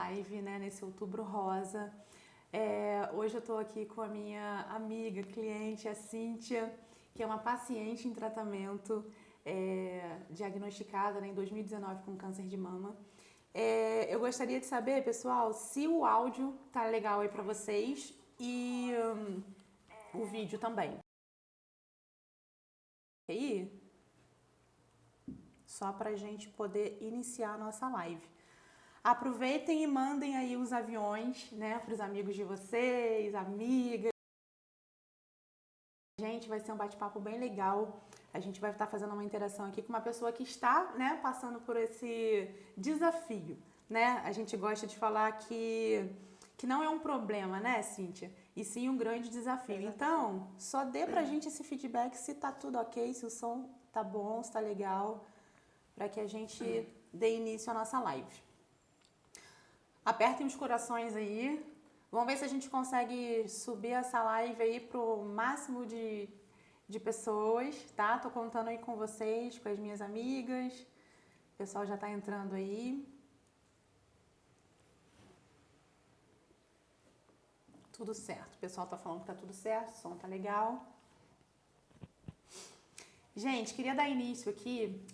live, né, nesse Outubro Rosa. Hoje eu estou aqui com a minha amiga, cliente, a Cíntia, que é uma paciente em tratamento, diagnosticada, né, em 2019 com câncer de mama. Eu gostaria de saber, pessoal, se o áudio tá legal aí para vocês e o vídeo também. E aí, só para a gente poder iniciar a nossa live. Aproveitem e mandem aí os aviões, né, para os amigos de vocês, amigas. Gente, vai ser um bate-papo bem legal. A gente vai estar fazendo uma interação aqui com uma pessoa que está, né, passando por esse desafio, né? A gente gosta de falar que não é um problema, né, Cíntia? E sim um grande desafio. Então, só dê pra gente esse feedback se tá tudo ok, se o som tá bom, se tá legal, para que a gente dê início à nossa live. Apertem os corações aí. Vamos ver se a gente consegue subir essa live aí pro máximo de pessoas, tá? Tô contando aí com vocês, com as minhas amigas. O pessoal já tá entrando aí. Tudo certo. O pessoal tá falando que tá tudo certo, o som tá legal. Gente, queria dar início aqui.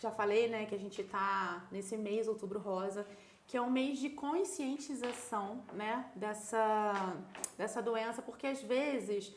Já falei, né, que a gente tá nesse mês, Outubro Rosa, que é um mês de conscientização, né, dessa doença, porque às vezes,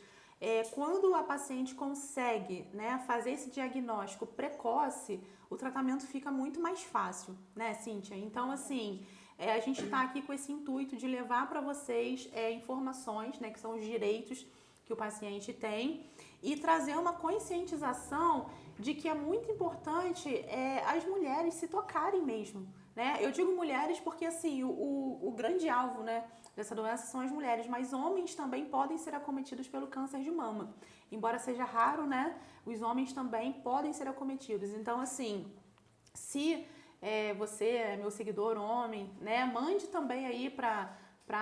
quando a paciente consegue, né, fazer esse diagnóstico precoce, o tratamento fica muito mais fácil, né, Cíntia? Então, assim, a gente está aqui com esse intuito de levar para vocês informações, né, que são os direitos que o paciente tem, e trazer uma conscientização de que é muito importante as mulheres se tocarem mesmo, né? Eu digo mulheres porque, assim, o grande alvo, né, dessa doença são as mulheres, mas homens também podem ser acometidos pelo câncer de mama. Embora seja raro, né, os homens também podem ser acometidos. Então, assim, se você é meu seguidor homem, né, mande também aí para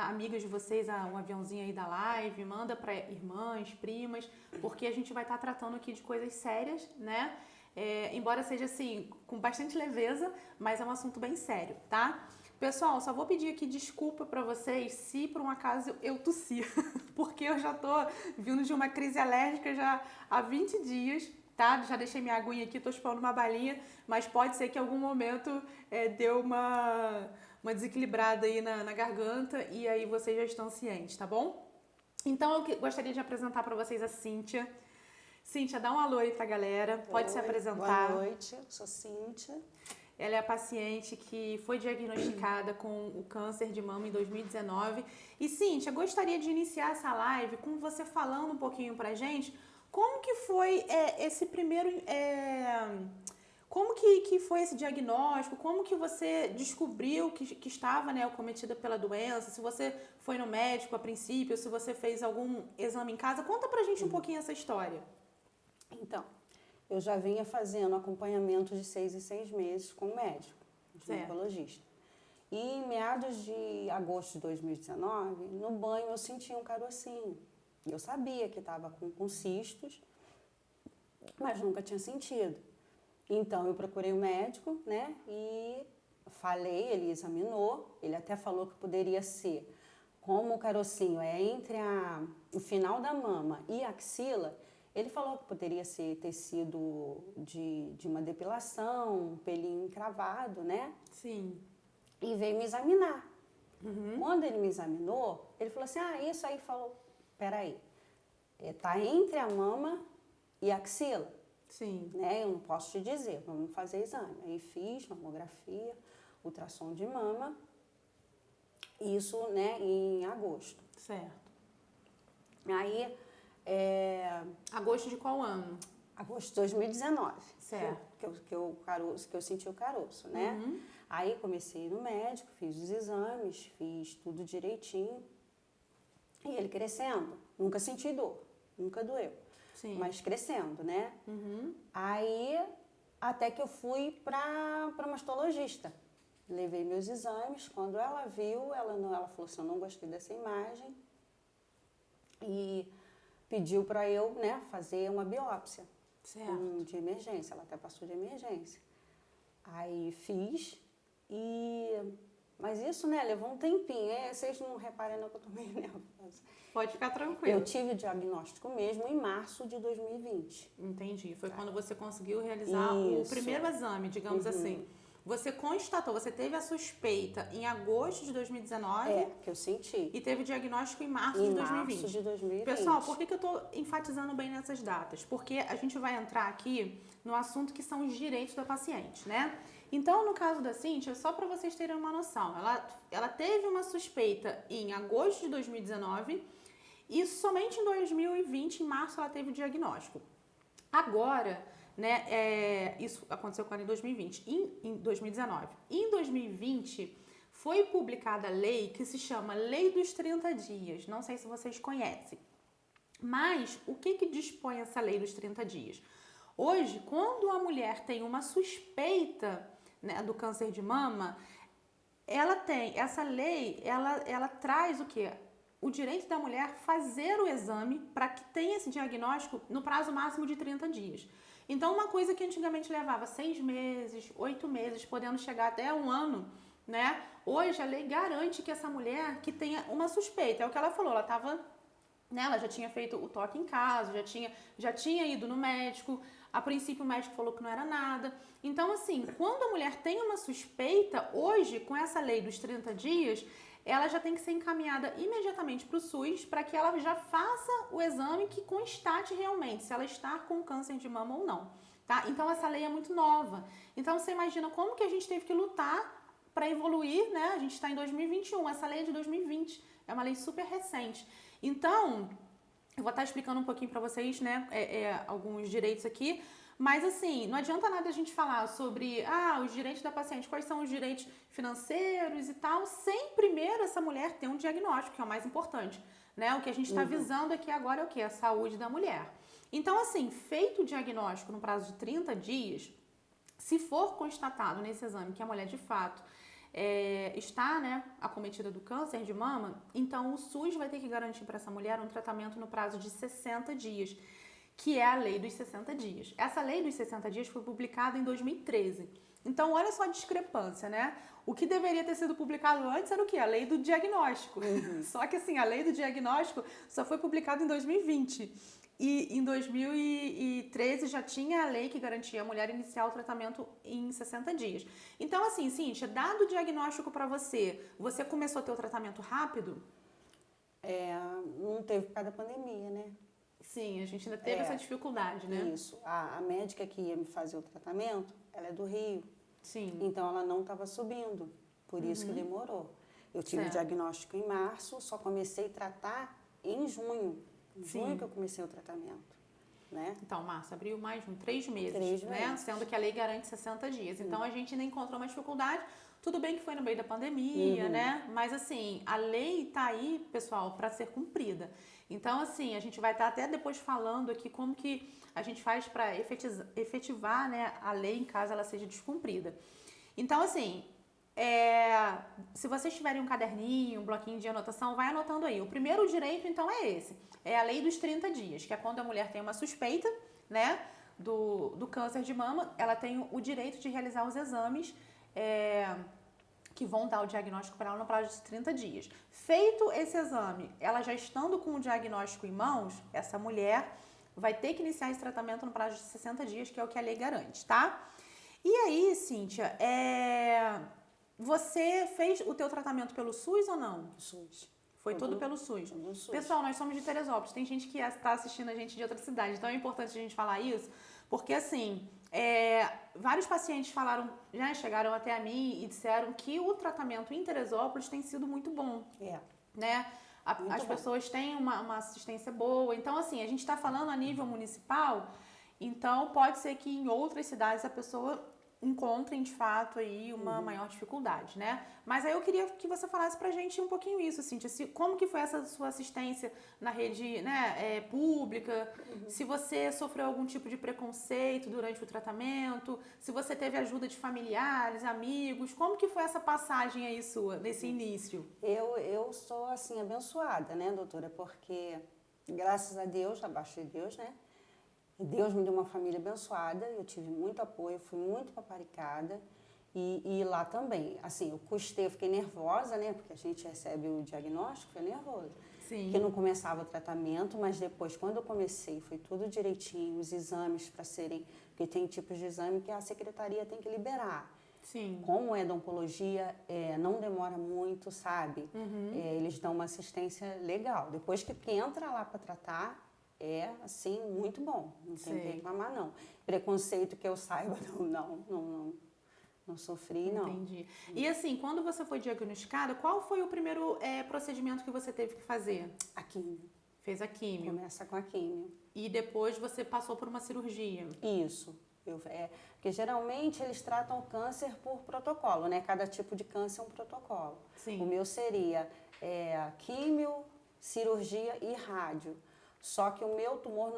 amigas de vocês um aviãozinho aí da live, manda para irmãs, primas, porque a gente vai estar tratando aqui de coisas sérias, né? Embora seja assim, com bastante leveza, mas é um assunto bem sério, tá? Pessoal, só vou pedir aqui desculpa para vocês se por um acaso eu tossir, porque eu já tô vindo de uma crise alérgica já há 20 dias, tá? Já deixei minha aguinha aqui, tô chupando uma balinha, mas pode ser que em algum momento deu uma desequilibrada aí na garganta e aí vocês já estão cientes, tá bom? Então eu gostaria de apresentar para vocês a Cíntia. Cíntia, dá um alô aí pra galera, pode se apresentar. Boa noite, eu sou Cíntia. Ela é a paciente que foi diagnosticada com o câncer de mama em 2019. E Cíntia, gostaria de iniciar essa live com você falando um pouquinho pra gente como que foi esse primeiro... Como que foi esse diagnóstico? Como que você descobriu que estava, né, acometida pela doença? Se você foi no médico a princípio, se você fez algum exame em casa? Conta pra gente um pouquinho essa história. Então, eu já vinha fazendo acompanhamento de 6 em 6 meses com o médico, ginecologista. E em meados de agosto de 2019, no banho eu senti um carocinho. Eu sabia que estava com cistos, mas nunca tinha sentido. Então eu procurei o médico, né, e falei, ele examinou, ele até falou que poderia ser, como o carocinho é entre o final da mama e a axila, ele falou que poderia ser tecido de uma depilação, um pelinho encravado, né? Sim. E veio me examinar. Quando ele me examinou, ele falou assim, isso aí, falou, peraí, tá entre a mama e a axila. Sim. Né? Eu não posso te dizer, vamos fazer exame. Aí fiz mamografia, ultrassom de mama, isso, né, em agosto. Certo. Aí, Agosto de qual ano? agosto de 2019. Certo. Que eu senti o caroço, né? Aí comecei no médico, fiz os exames, fiz tudo direitinho. E ele crescendo, nunca senti dor, nunca doeu. Sim. Mas crescendo, né? Aí, até que eu fui para mastologista. Levei meus exames, quando ela viu, ela falou assim, eu não gostei dessa imagem. E pediu para eu, né, fazer uma biópsia. Certo. De emergência, ela até passou de emergência. Aí fiz e Mas isso, né, levou um tempinho. Vocês não reparem não que eu tô meio nervosa. Pode ficar tranquilo. Eu tive o diagnóstico mesmo em março de 2020. Entendi. Foi quando você conseguiu realizar o primeiro exame, digamos assim. Você constatou, você teve a suspeita em agosto de 2019. Que eu senti. E teve o diagnóstico em março de 2020. Março de 2020. Pessoal, por que eu tô enfatizando bem nessas datas? Porque a gente vai entrar aqui no assunto que são os direitos da paciente, né? Então, no caso da Cíntia, só para vocês terem uma noção, ela teve uma suspeita em agosto de 2019 e somente em 2020, em março, ela teve o diagnóstico. Agora, né, isso aconteceu com ela em 2020, em 2019. Em 2020, foi publicada a lei que se chama Lei dos 30 Dias. Não sei se vocês conhecem. Mas, o que dispõe essa Lei dos 30 Dias? Hoje, quando a mulher tem uma suspeita, né, do câncer de mama, essa lei, ela traz o quê? O direito da mulher fazer o exame para que tenha esse diagnóstico no prazo máximo de 30 dias. Então, uma coisa que antigamente levava 6 meses, 8 meses, podendo chegar até 1 ano, né? Hoje a lei garante que essa mulher que tenha uma suspeita, é o que ela falou, ela estava, né, ela já tinha feito o toque em casa, já tinha ido no médico, a princípio o médico falou que não era nada. Então, assim, quando a mulher tem uma suspeita, hoje, com essa lei dos 30 dias, ela já tem que ser encaminhada imediatamente para o SUS para que ela já faça o exame que constate realmente se ela está com câncer de mama ou não, tá? Então, essa lei é muito nova. Então, você imagina como que a gente teve que lutar para evoluir, né? A gente está em 2021, essa lei é de 2020, é uma lei super recente. Então, eu vou estar explicando um pouquinho para vocês, né, alguns direitos aqui, mas assim, não adianta nada a gente falar sobre os direitos da paciente, quais são os direitos financeiros e tal, sem primeiro essa mulher ter um diagnóstico, que é o mais importante, né? O que a gente está visando aqui agora é o quê? A saúde da mulher. Então, assim, feito o diagnóstico no prazo de 30 dias, se for constatado nesse exame que a mulher de fato está, né, acometida do câncer de mama, então o SUS vai ter que garantir para essa mulher um tratamento no prazo de 60 dias, que é a lei dos 60 dias. Essa lei dos 60 dias foi publicada em 2013. Então, olha só a discrepância, né? O que deveria ter sido publicado antes era o quê? A lei do diagnóstico. Só que, assim, a lei do diagnóstico só foi publicada em 2020. E em 2013 já tinha a lei que garantia a mulher iniciar o tratamento em 60 dias. Então, assim, Cíntia, dado o diagnóstico para você, você começou a ter o tratamento rápido? Não teve por causa da pandemia, né? Sim, a gente ainda teve essa dificuldade, né? Isso. A médica que ia me fazer o tratamento, ela é do Rio. Sim. Então, ela não estava subindo. Por isso que demorou. Eu tive o diagnóstico em março, só comecei a tratar em junho. Em junho que eu comecei o tratamento, né? Então, março, abril, maio, junho, 3 meses, 3 né? meses. Sendo que a lei garante 60 dias. Então, a gente ainda encontrou uma dificuldade. Tudo bem que foi no meio da pandemia, né? Mas, assim, a lei tá aí, pessoal, para ser cumprida. Então, assim, a gente vai estar até depois falando aqui como que a gente faz para efetivar, né, a lei em caso ela seja descumprida. Então, assim, se vocês tiverem um caderninho, um bloquinho de anotação, vai anotando aí. O primeiro direito, então, é esse. É a lei dos 30 dias, que é quando a mulher tem uma suspeita, né, do câncer de mama, ela tem o direito de realizar os exames que vão dar o diagnóstico para ela no prazo de 30 dias. Feito esse exame, ela já estando com o diagnóstico em mãos, essa mulher vai ter que iniciar esse tratamento no prazo de 60 dias, que é o que a lei garante, tá? E aí, Cíntia, você fez o teu tratamento pelo SUS ou não? SUS. Foi tudo pelo SUS. Pelo SUS. Pessoal, nós somos de Teresópolis. Tem gente que está assistindo a gente de outra cidade. Então é importante a gente falar isso, porque assim, vários pacientes chegaram até a mim e disseram que o tratamento em Teresópolis tem sido muito bom. Né? As pessoas têm uma assistência boa. Então, assim, a gente está falando a nível municipal, então pode ser que em outras cidades a pessoa encontrem de fato aí uma maior dificuldade, né? Mas aí eu queria que você falasse pra gente um pouquinho isso, Cíntia, como que foi essa sua assistência na rede, né, pública, se você sofreu algum tipo de preconceito durante o tratamento, se você teve ajuda de familiares, amigos, como que foi essa passagem aí sua, nesse início? Eu sou, assim, abençoada, né, doutora? Porque, graças a Deus, abaixo de Deus, né? Deus me deu uma família abençoada, eu tive muito apoio, fui muito paparicada E lá também, assim, eu custei, eu fiquei nervosa, né? Porque a gente recebe o diagnóstico, foi nervoso. Sim. Porque não começava o tratamento, mas depois, quando eu comecei, foi tudo direitinho, os exames para serem... Porque tem tipos de exame que a secretaria tem que liberar. Sim. Como é da oncologia, não demora muito, sabe? Eles dão uma assistência legal. Depois que entra lá para tratar, é, assim, muito bom. Não tem que reclamar, não. Preconceito que eu saiba, não sofri, não. Entendi. E assim, quando você foi diagnosticada, qual foi o primeiro procedimento que você teve que fazer? A químio. Fez a químio. Começa com a químio. E depois você passou por uma cirurgia. Isso. Porque geralmente eles tratam o câncer por protocolo, né? Cada tipo de câncer é um protocolo. Sim. O meu seria químio, cirurgia e rádio. Só que o meu tumor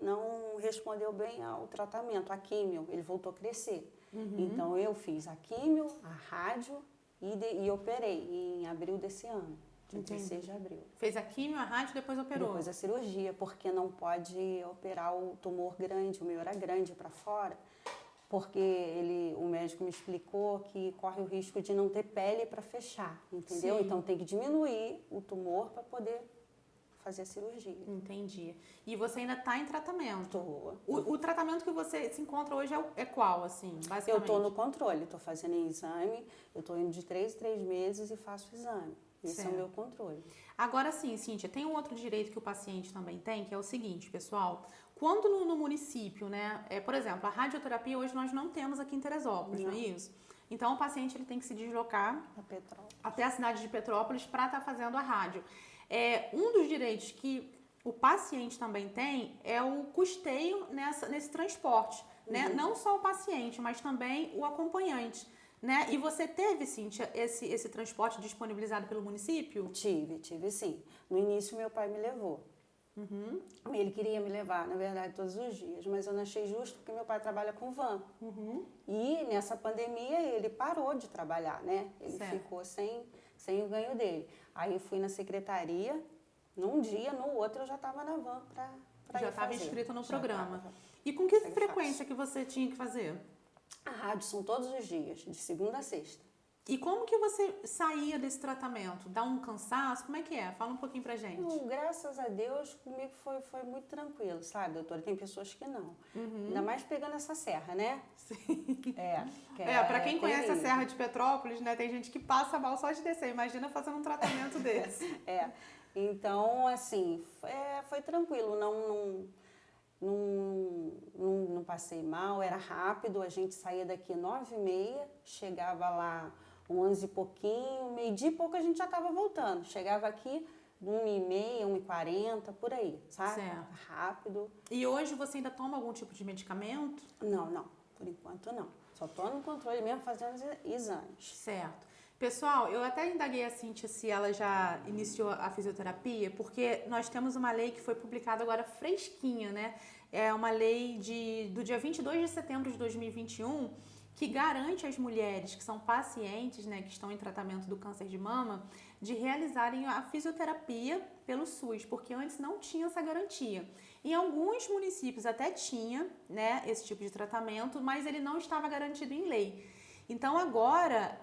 não respondeu bem ao tratamento, a químio, ele voltou a crescer. Então eu fiz a químio, a rádio e operei em abril desse ano. Dia 16 de abril. Fez a químio, a rádio, depois operou? Depois a cirurgia, porque não pode operar o tumor grande, o meu era grande para fora, porque o médico me explicou que corre o risco de não ter pele para fechar, entendeu? Sim. Então tem que diminuir o tumor para poder fazer a cirurgia. Entendi. E você ainda está em tratamento? O tratamento que você se encontra hoje é qual, assim, basicamente? Eu estou no controle, estou fazendo exame, eu estou indo de 3 em 3 meses e faço exame. Esse é o meu controle. Agora sim, Cíntia, tem um outro direito que o paciente também tem, que é o seguinte, pessoal. Quando no município, né, por exemplo, a radioterapia hoje nós não temos aqui em Teresópolis, não é isso? Então o paciente ele tem que se deslocar até a cidade de Petrópolis para estar fazendo a rádio. Um dos direitos que o paciente também tem é o custeio nesse transporte, né? Não só o paciente, mas também o acompanhante. Né? E você teve, Cíntia, esse transporte disponibilizado pelo município? Tive sim. No início, meu pai me levou. Ele queria me levar, na verdade, todos os dias, mas eu não achei justo porque meu pai trabalha com van. E nessa pandemia ele parou de trabalhar, né? Ele ficou sem o ganho dele. Aí eu fui na secretaria, num dia, no outro eu já estava na van para ir fazer. Já estava inscrito no programa. E com que frequência que você tinha que fazer? A rádio são todos os dias, de segunda a sexta. E como que você saía desse tratamento? Dá um cansaço? Como é que é? Fala um pouquinho pra gente. Graças a Deus, comigo foi muito tranquilo, sabe, doutora? Tem pessoas que não. Ainda mais pegando essa serra, né? Sim. Pra quem conhece a Serra de Petrópolis, né? Tem gente que passa mal só de descer. Imagina fazendo um tratamento desse. Então, assim, foi tranquilo. Não passei mal, era rápido, a gente saía daqui 9h30, chegava lá 11 e pouquinho, meio-dia e pouco a gente já estava voltando. Chegava aqui 1h30, 1h40, por aí, sabe? Certo. Rápido. E hoje você ainda toma algum tipo de medicamento? Não, por enquanto não. Só estou no controle mesmo fazendo exames. Certo. Pessoal, eu até indaguei a Cíntia se ela já iniciou a fisioterapia, porque nós temos uma lei que foi publicada agora fresquinha, né? É uma lei do dia 22 de setembro de 2021, que garante às mulheres que são pacientes, né, que estão em tratamento do câncer de mama, de realizarem a fisioterapia pelo SUS, porque antes não tinha essa garantia. Em alguns municípios até tinha, né, esse tipo de tratamento, mas ele não estava garantido em lei. Então agora,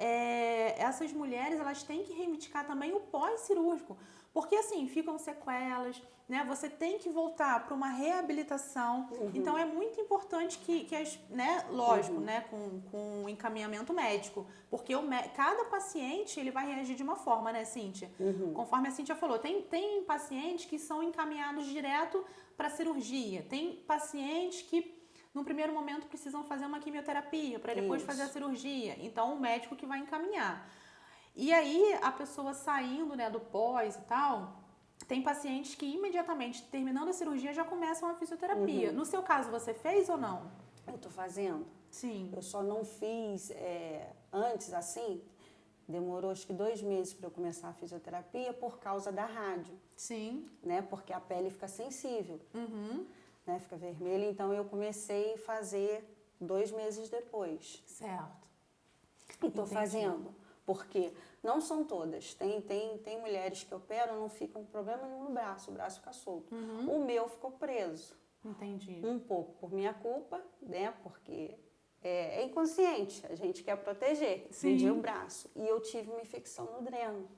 essas mulheres elas têm que reivindicar também o pós-cirúrgico, porque assim, ficam sequelas, né? Você tem que voltar para uma reabilitação. Então é muito importante que né? Lógico, né? Com encaminhamento médico, porque cada paciente ele vai reagir de uma forma, né, Cíntia? Conforme a Cíntia falou, tem pacientes que são encaminhados direto para cirurgia, tem pacientes que no primeiro momento precisam fazer uma quimioterapia para depois fazer a cirurgia. Então, o médico que vai encaminhar. E aí, a pessoa saindo, né, do pós e tal, tem pacientes que imediatamente, terminando a cirurgia, já começam a fisioterapia. No seu caso, você fez ou não? Eu tô fazendo. Sim. Eu só não fiz antes, assim, demorou acho que 2 meses para eu começar a fisioterapia por causa da rádio. Sim. Né, porque a pele fica sensível. Né, fica vermelha, então eu comecei a fazer 2 meses depois. Certo. E estou fazendo, porque não são todas. Tem mulheres que operam, não ficam com problema nenhum no braço, o braço fica solto. O meu ficou preso. Entendi. Um pouco por minha culpa, né, porque é inconsciente, a gente quer proteger, perdi o braço. E eu tive uma infecção no dreno,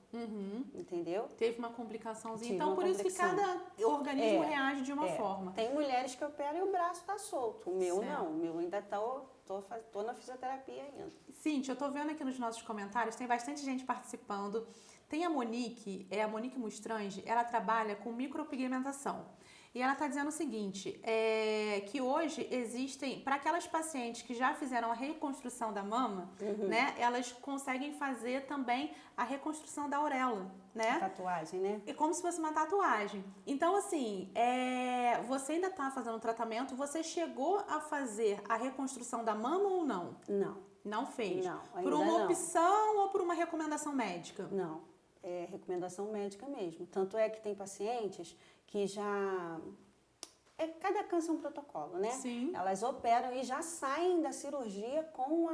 entendeu? Teve uma complicaçãozinha. Então, por isso que cada organismo reage de uma forma. Tem mulheres que operam e o braço está solto, o meu não, o meu ainda tô na fisioterapia ainda. Cíntia, eu tô vendo aqui nos nossos comentários, tem bastante gente participando. Tem a Monique Mustrange, ela trabalha com micropigmentação. E ela está dizendo o seguinte, que hoje existem, para aquelas pacientes que já fizeram a reconstrução da mama, né, elas conseguem fazer também a reconstrução da auréola, né? A tatuagem, né? É como se fosse uma tatuagem. Então, assim, você ainda está fazendo o tratamento, você chegou a fazer a reconstrução da mama ou não? Não. Não fez? Não, ainda por uma não. opção ou por uma recomendação médica? Não, é recomendação médica mesmo. Tanto é que tem pacientes que já... cada câncer é um protocolo, né? Sim. Elas operam e já saem da cirurgia com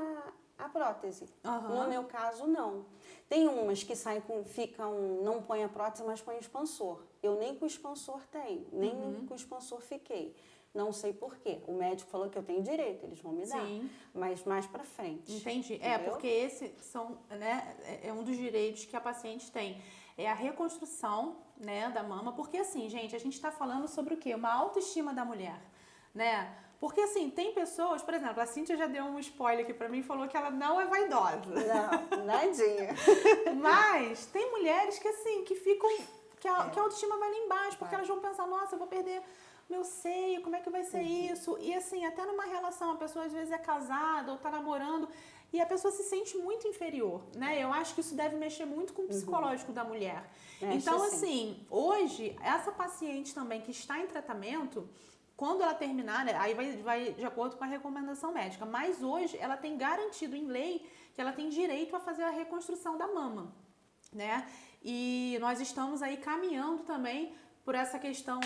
a prótese. No meu caso, não. Tem umas que saem não põem a prótese, mas põem o expansor. Eu nem com o expansor tenho, nem com o expansor fiquei. Não sei por quê. O médico falou que eu tenho direito, eles vão me dar. Sim. Mas mais pra frente. Entendi. Entendeu? Porque esse é um dos direitos que a paciente tem. É a reconstrução, né, da mama. Porque assim, gente, a gente está falando sobre o quê? Uma autoestima da mulher, né? Porque assim, tem pessoas, por exemplo, a Cíntia já deu um spoiler aqui pra mim e falou que ela não é vaidosa. Não, nadinha. Mas tem mulheres que assim, que ficam... Que a autoestima vai lá embaixo, porque elas vão pensar, nossa, eu vou perder meu seio, como é que vai ser isso? E assim, até numa relação, a pessoa às vezes é casada ou tá namorando e a pessoa se sente muito inferior, né? Eu acho que isso deve mexer muito com o psicológico da mulher. Então, assim, hoje, essa paciente também que está em tratamento, quando ela terminar, né, aí vai de acordo com a recomendação médica, mas hoje ela tem garantido em lei que ela tem direito a fazer a reconstrução da mama, né? E nós estamos aí caminhando também por essa questão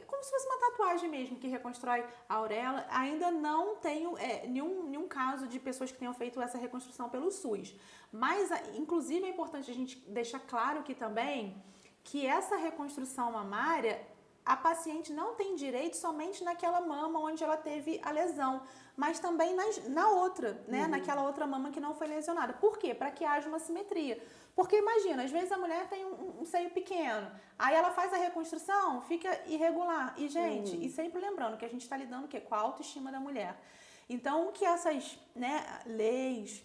como se fosse uma tatuagem mesmo, que reconstrói a auréola. Ainda não tenho nenhum caso de pessoas que tenham feito essa reconstrução pelo SUS. Mas, inclusive, é importante a gente deixar claro aqui também que essa reconstrução mamária, a paciente não tem direito somente naquela mama onde ela teve a lesão, mas também na outra, né? Naquela outra mama que não foi lesionada. Por quê? Para que haja uma simetria. Porque imagina, às vezes a mulher tem um seio pequeno, aí ela faz a reconstrução, fica irregular. E, gente, e sempre lembrando que a gente está lidando com a autoestima da mulher. Então, o que essas, né, leis,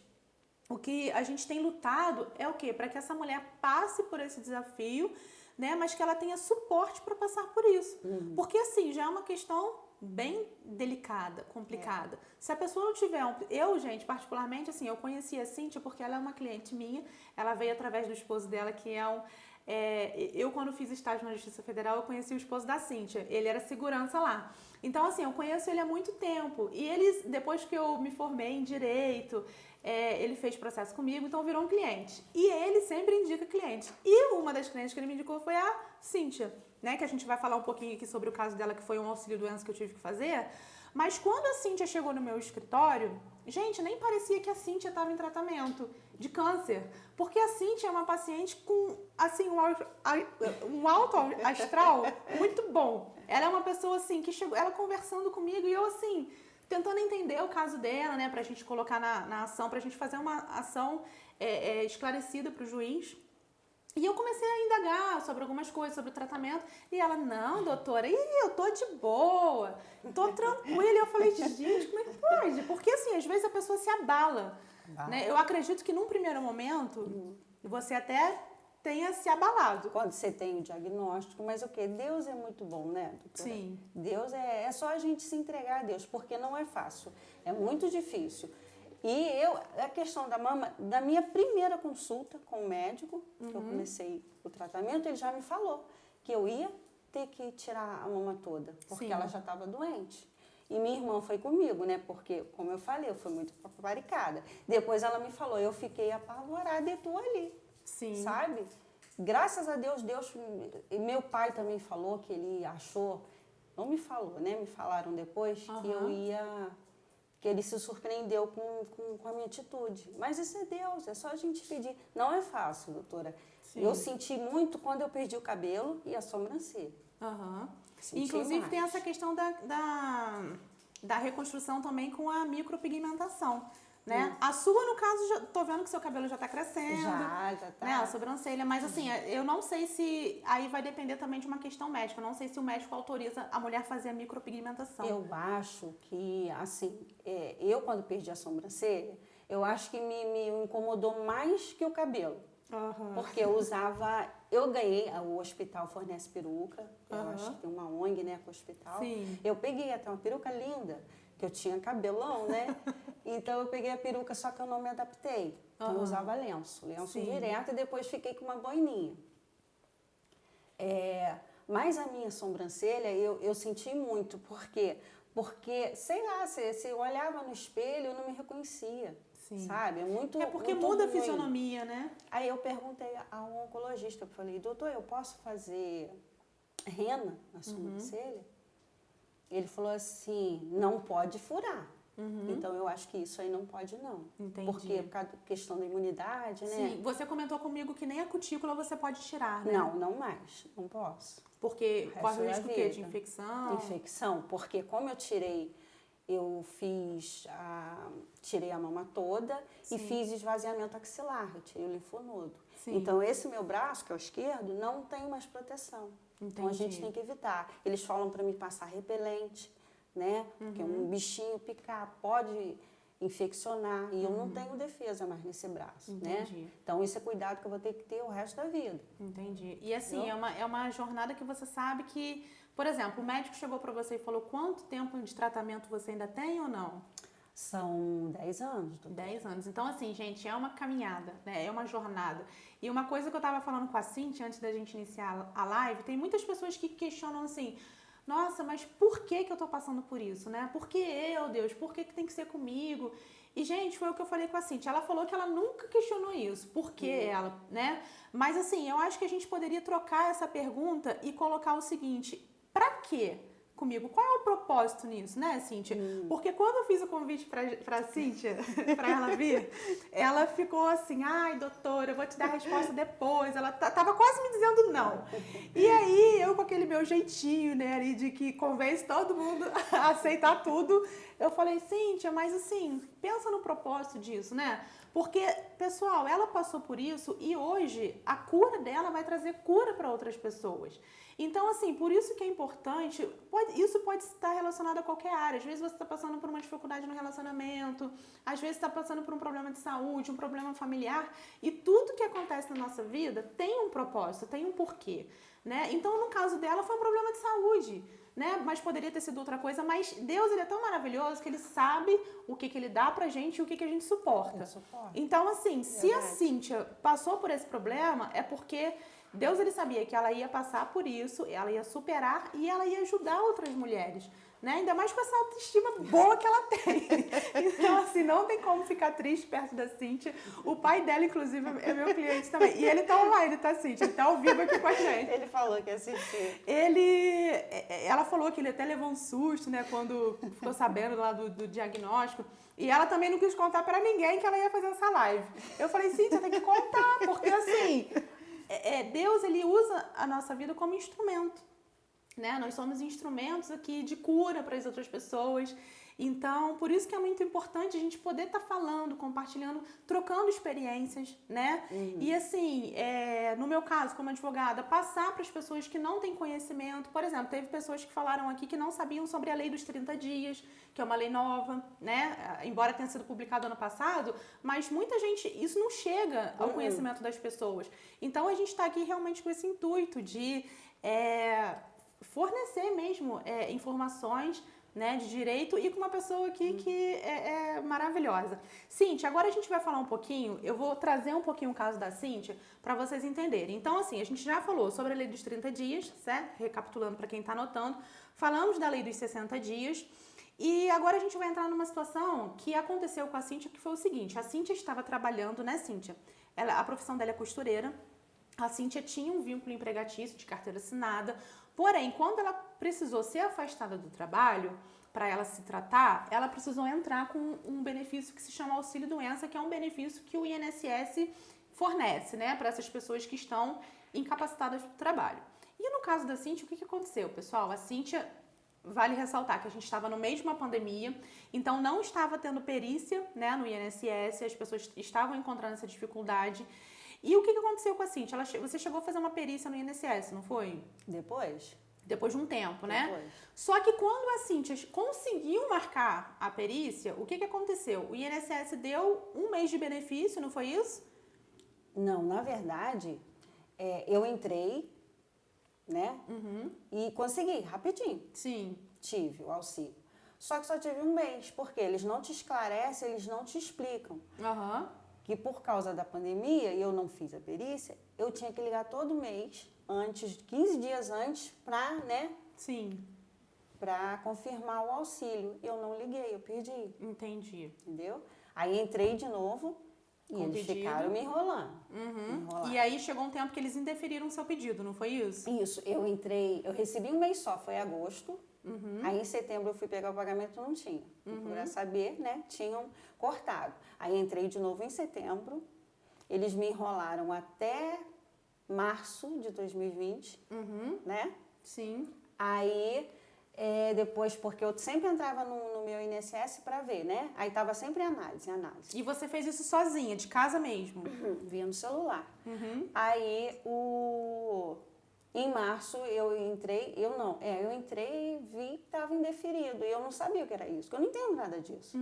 o que a gente tem lutado é o quê? Para que essa mulher passe por esse desafio, né, mas que ela tenha suporte para passar por isso. Porque, assim, já é uma questão bem delicada, complicada. Se a pessoa não tiver Eu, gente, particularmente, assim, eu conheci a Cíntia porque ela é uma cliente minha, ela veio através do esposo dela, que eu, quando fiz estágio na Justiça Federal, eu conheci o esposo da Cíntia, ele era segurança lá. Então, assim, eu conheço ele há muito tempo, e ele, depois que eu me formei em Direito, ele fez processo comigo, então virou um cliente. E ele sempre indica cliente. E uma das clientes que ele me indicou foi a Cíntia, né, que a gente vai falar um pouquinho aqui sobre o caso dela, que foi um auxílio-doença que eu tive que fazer. Mas quando a Cíntia chegou no meu escritório, gente, nem parecia que a Cíntia estava em tratamento de câncer. Porque a Cíntia é uma paciente com, assim, um alto astral muito bom. Ela é uma pessoa, assim, que chegou, ela conversando comigo e eu, assim, tentando entender o caso dela, né, pra gente colocar na ação, pra gente fazer uma ação esclarecida pro juiz. E eu comecei a indagar sobre algumas coisas, sobre o tratamento. E ela, não, doutora, eu tô de boa, tô tranquila. E eu falei, gente, como é que pode? Porque, assim, às vezes a pessoa se abala. Né? Eu acredito que num primeiro momento, você até tenha se abalado. Quando você tem o diagnóstico, mas o quê? Deus é muito bom, né, doutora? Sim. Deus é só a gente se entregar a Deus, porque não é fácil, é muito difícil. E a questão da mama, da minha primeira consulta com o médico, que eu comecei o tratamento, ele já me falou que eu ia ter que tirar a mama toda, porque ela já estava doente. E minha irmã foi comigo, né? Porque, como eu falei, eu fui muito paparicada. Depois ela me falou, eu fiquei apavorada e tô ali. Sim. Sabe? Graças a Deus, e meu pai também falou que ele achou, não me falou, né? Me falaram depois que eu ia... que ele se surpreendeu com a minha atitude. Mas isso é Deus, é só a gente pedir. Não é fácil, doutora. Sim. Eu senti muito quando eu perdi o da sobrancelha. Inclusive, tem essa questão da reconstrução também com a micropigmentação, né? A sua, no caso, já tô vendo que seu cabelo já tá crescendo. Já tá. Né? A sobrancelha, mas assim, eu não sei se... Aí vai depender também de uma questão médica. Eu não sei se o médico autoriza a mulher fazer a micropigmentação. Eu acho que, assim, eu quando perdi a sobrancelha, eu acho que me incomodou mais que o cabelo. Porque eu usava... Eu ganhei, o hospital fornece peruca, eu acho que tem uma ONG, né, com o hospital. Sim. Eu peguei até uma peruca linda, que eu tinha cabelão, né? Então eu peguei a peruca, só que eu não me adaptei. Então eu usava lenço direto e depois fiquei com uma boininha. Mas a minha sobrancelha eu senti muito, porque sei lá, se eu olhava no espelho, eu não me reconhecia. Sim. Sabe? É porque muito muda a ruim. fisionomia, né? Aí eu perguntei ao oncologista, eu falei, doutor, eu posso fazer rena na sobrancelha? Ele falou assim, não pode furar. Então eu acho que isso aí não pode não. Entendi. Porque por causa da questão da imunidade, né? Sim, você comentou comigo que nem a cutícula você pode tirar, né? Não mais, não posso. Porque corre o risco o quê? De vida. infecção? Infecção, porque como tirei a mama toda e fiz esvaziamento axilar, eu tirei o linfonodo. Sim. Então esse meu braço, que é o esquerdo, não tem mais proteção. Então a gente tem que evitar. Eles falam para mim passar repelente, né? Porque um bichinho picar pode infeccionar e eu não tenho defesa mais nesse braço, né? Então isso é cuidado que eu vou ter que ter o resto da vida. Entendi. E assim, é uma jornada que você sabe que, por exemplo, o médico chegou para você e falou quanto tempo de tratamento você ainda tem ou não? São 10 anos. 10 anos. Então, assim, gente, é uma caminhada, né? É uma jornada. E uma coisa que eu tava falando com a Cíntia antes da gente iniciar a live, tem muitas pessoas que questionam assim, nossa, mas por que eu tô passando por isso, né? Por que eu, Deus? Por que tem que ser comigo? E, gente, foi o que eu falei com a Cíntia. Ela falou que ela nunca questionou isso. Por que ela, né? Mas, assim, eu acho que a gente poderia trocar essa pergunta e colocar o seguinte, pra quê? Comigo. Qual é o propósito nisso, né, Cíntia? Porque quando eu fiz o convite pra Cíntia, pra ela vir, ela ficou assim, ai, doutora, eu vou te dar a resposta depois. Ela tava quase me dizendo não. E aí, eu com aquele meu jeitinho, né, ali de que convence todo mundo a aceitar tudo, eu falei, Cíntia, mas assim, pensa no propósito disso, né? Porque, pessoal, ela passou por isso e hoje a cura dela vai trazer cura para outras pessoas. Então, assim, por isso que é importante, isso pode estar relacionado a qualquer área. Às vezes você está passando por uma dificuldade no relacionamento, às vezes está passando por um problema de saúde, um problema familiar, e tudo que acontece na nossa vida tem um propósito, tem um porquê, né? Então, no caso dela, foi um problema de saúde, né? Mas poderia ter sido outra coisa, mas Deus, ele é tão maravilhoso que ele sabe o que ele dá pra gente e o que a gente suporta. Então, assim, se a Cíntia passou por esse problema, é porque Deus, ele sabia que ela ia passar por isso, ela ia superar e ela ia ajudar outras mulheres, né? Ainda mais com essa autoestima boa que ela tem. Então, assim, não tem como ficar triste perto da Cíntia. O pai dela, inclusive, é meu cliente também. E ele tá online, tá, Cíntia? Ele tá ao vivo aqui com a gente. Ele falou que ia assistir. Ela falou que ele até levou um susto, né, quando ficou sabendo lá do diagnóstico. E ela também não quis contar pra ninguém que ela ia fazer essa live. Eu falei, Cíntia, tem que contar, porque assim... Deus, ele usa a nossa vida como instrumento, né? Nós somos instrumentos aqui de cura para as outras pessoas. Então, por isso que é muito importante a gente poder estar falando, compartilhando, trocando experiências, né? E assim, no meu caso, como advogada, passar para as pessoas que não têm conhecimento. Por exemplo, teve pessoas que falaram aqui que não sabiam sobre a lei dos 30 dias, que é uma lei nova, né? Embora tenha sido publicado ano passado, mas muita gente, isso não chega ao conhecimento das pessoas. Então, a gente está aqui realmente com esse intuito de fornecer mesmo informações, né, de direito e com uma pessoa aqui que é maravilhosa. Cíntia, agora a gente vai falar um pouquinho, eu vou trazer um pouquinho o caso da Cíntia para vocês entenderem. Então, assim, a gente já falou sobre a lei dos 30 dias, certo? Recapitulando para quem está anotando, falamos da lei dos 60 dias e agora a gente vai entrar numa situação que aconteceu com a Cíntia, que foi o seguinte, a Cíntia estava trabalhando, né, Cíntia? A profissão dela é costureira, a Cíntia tinha um vínculo empregatício de carteira assinada, porém, quando ela precisou ser afastada do trabalho, para ela se tratar, ela precisou entrar com um benefício que se chama auxílio-doença, que é um benefício que o INSS fornece, né, para essas pessoas que estão incapacitadas do trabalho. E no caso da Cíntia, o que aconteceu, pessoal? A Cíntia vale ressaltar que a gente estava no meio de uma pandemia, então não estava tendo perícia, né, no INSS, as pessoas estavam encontrando essa dificuldade. E o que aconteceu com a Cíntia? Você chegou a fazer uma perícia no INSS, não foi? Depois de um tempo, né? Depois. Só que quando a Cíntia conseguiu marcar a perícia, o que aconteceu? O INSS deu um mês de benefício, não foi isso? Não, na verdade, eu entrei, né? E consegui, rapidinho. Sim. Tive o auxílio. Só que só tive um mês, porque eles não te esclarecem, eles não te explicam. Que por causa da pandemia, e eu não fiz a perícia, eu tinha que ligar todo mês, 15 dias antes, pra, né? Sim. Pra confirmar o auxílio. Eu não liguei, eu perdi. Entendi. Entendeu? Aí entrei de novo e eles ficaram me enrolando. E aí chegou um tempo que eles indeferiram o seu pedido, não foi isso? Isso, eu recebi um mês só, foi agosto. Aí em setembro eu fui pegar o pagamento, não tinha. Pra saber, né? Tinham cortado. Aí entrei de novo em setembro. Eles me enrolaram até março de 2020, né? Sim. Aí depois, porque eu sempre entrava no meu INSS pra ver, né? Aí tava sempre em análise. E você fez isso sozinha, de casa mesmo? Via no celular. Aí em março eu entrei, eu entrei e vi que estava indeferido. E eu não sabia o que era isso, porque eu não entendo nada disso.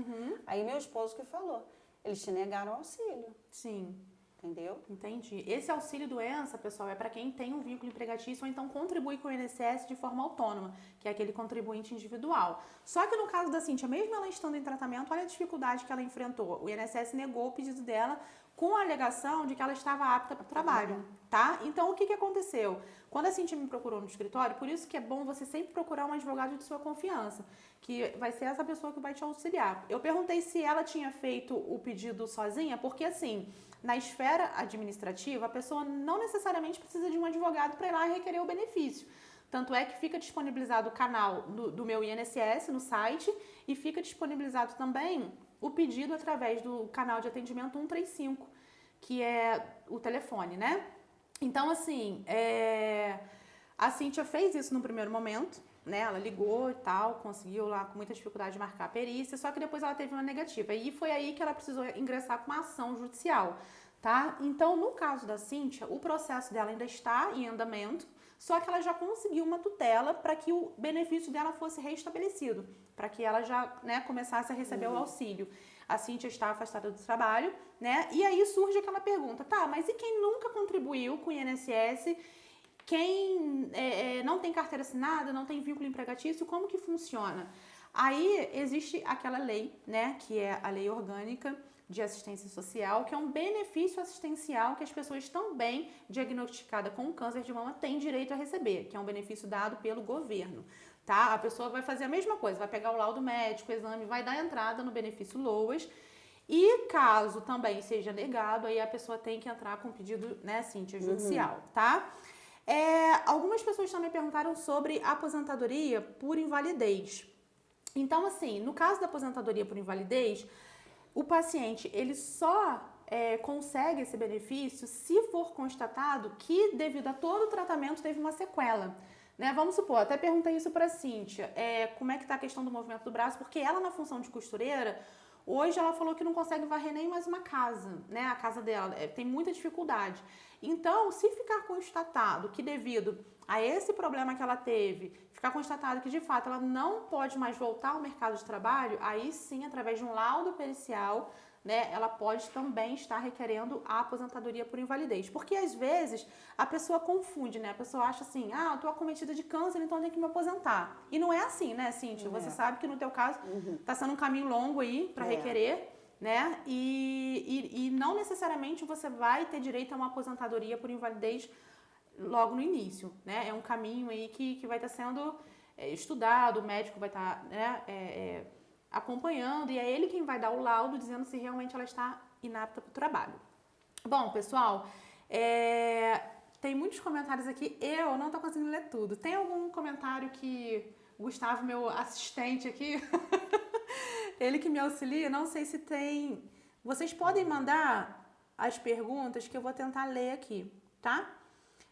Aí meu esposo que falou, eles te negaram o auxílio. Sim. Entendeu? Entendi. Esse auxílio doença, pessoal, é para quem tem um vínculo empregatício ou então contribui com o INSS de forma autônoma, que é aquele contribuinte individual. Só que no caso da Cíntia, mesmo ela estando em tratamento, olha a dificuldade que ela enfrentou. O INSS negou o pedido dela com a alegação de que ela estava apta para o trabalho, tá? Então, o que aconteceu? Quando a Cíntia me procurou no escritório, por isso que é bom você sempre procurar um advogado de sua confiança, que vai ser essa pessoa que vai te auxiliar. Eu perguntei se ela tinha feito o pedido sozinha, porque assim, na esfera administrativa, a pessoa não necessariamente precisa de um advogado para ir lá e requerer o benefício. Tanto é que fica disponibilizado o canal do meu INSS no site e fica disponibilizado também o pedido através do canal de atendimento 135, que é o telefone, né? Então, assim, a Cíntia fez isso no primeiro momento, né? Ela ligou e tal, conseguiu lá com muita dificuldade marcar a perícia, só que depois ela teve uma negativa. E foi aí que ela precisou ingressar com uma ação judicial, tá? Então, no caso da Cíntia, o processo dela ainda está em andamento, só que ela já conseguiu uma tutela para que o benefício dela fosse restabelecido, para que ela já, né, começasse a receber o auxílio. A Cíntia está afastada do trabalho, né? E aí surge aquela pergunta, tá, mas e quem nunca contribuiu com o INSS? Quem não tem carteira assinada, não tem vínculo empregatício, como que funciona? Aí existe aquela lei, né, que é a Lei Orgânica de Assistência Social, que é um benefício assistencial que as pessoas também diagnosticadas com câncer de mama têm direito a receber, que é um benefício dado pelo governo, tá? A pessoa vai fazer a mesma coisa, vai pegar o laudo médico, o exame, vai dar entrada no benefício LOAS, e caso também seja negado, aí a pessoa tem que entrar com pedido, né, Cíntia, judicial, tá? Algumas pessoas também perguntaram sobre aposentadoria por invalidez. Então, assim, no caso da aposentadoria por invalidez, o paciente, ele só consegue esse benefício se for constatado que, devido a todo o tratamento, teve uma sequela. Né? Vamos supor, até perguntei isso para a Cíntia, como é que está a questão do movimento do braço, porque ela, na função de costureira, hoje ela falou que não consegue varrer nem mais uma casa, né? A casa dela tem muita dificuldade. Então, se ficar constatado que devido a esse problema que ela teve, ficar constatado que de fato ela não pode mais voltar ao mercado de trabalho, aí sim, através de um laudo pericial, né, ela pode também estar requerendo a aposentadoria por invalidez. Porque às vezes a pessoa confunde, né? A pessoa acha assim, eu tô acometida de câncer, então eu tenho que me aposentar. E não é assim, né, Cíntia? Você sabe que no teu caso tá sendo um caminho longo aí para requerer, né? E não necessariamente você vai ter direito a uma aposentadoria por invalidez logo no início, né? É um caminho aí que vai estar sendo estudado, o médico vai estar, né, acompanhando, e é ele quem vai dar o laudo dizendo se realmente ela está inapta para o trabalho. Bom, pessoal, tem muitos comentários aqui, eu não estou conseguindo ler tudo. Tem algum comentário que o Gustavo, meu assistente aqui, ele que me auxilia, não sei se tem... Vocês podem mandar as perguntas que eu vou tentar ler aqui, tá?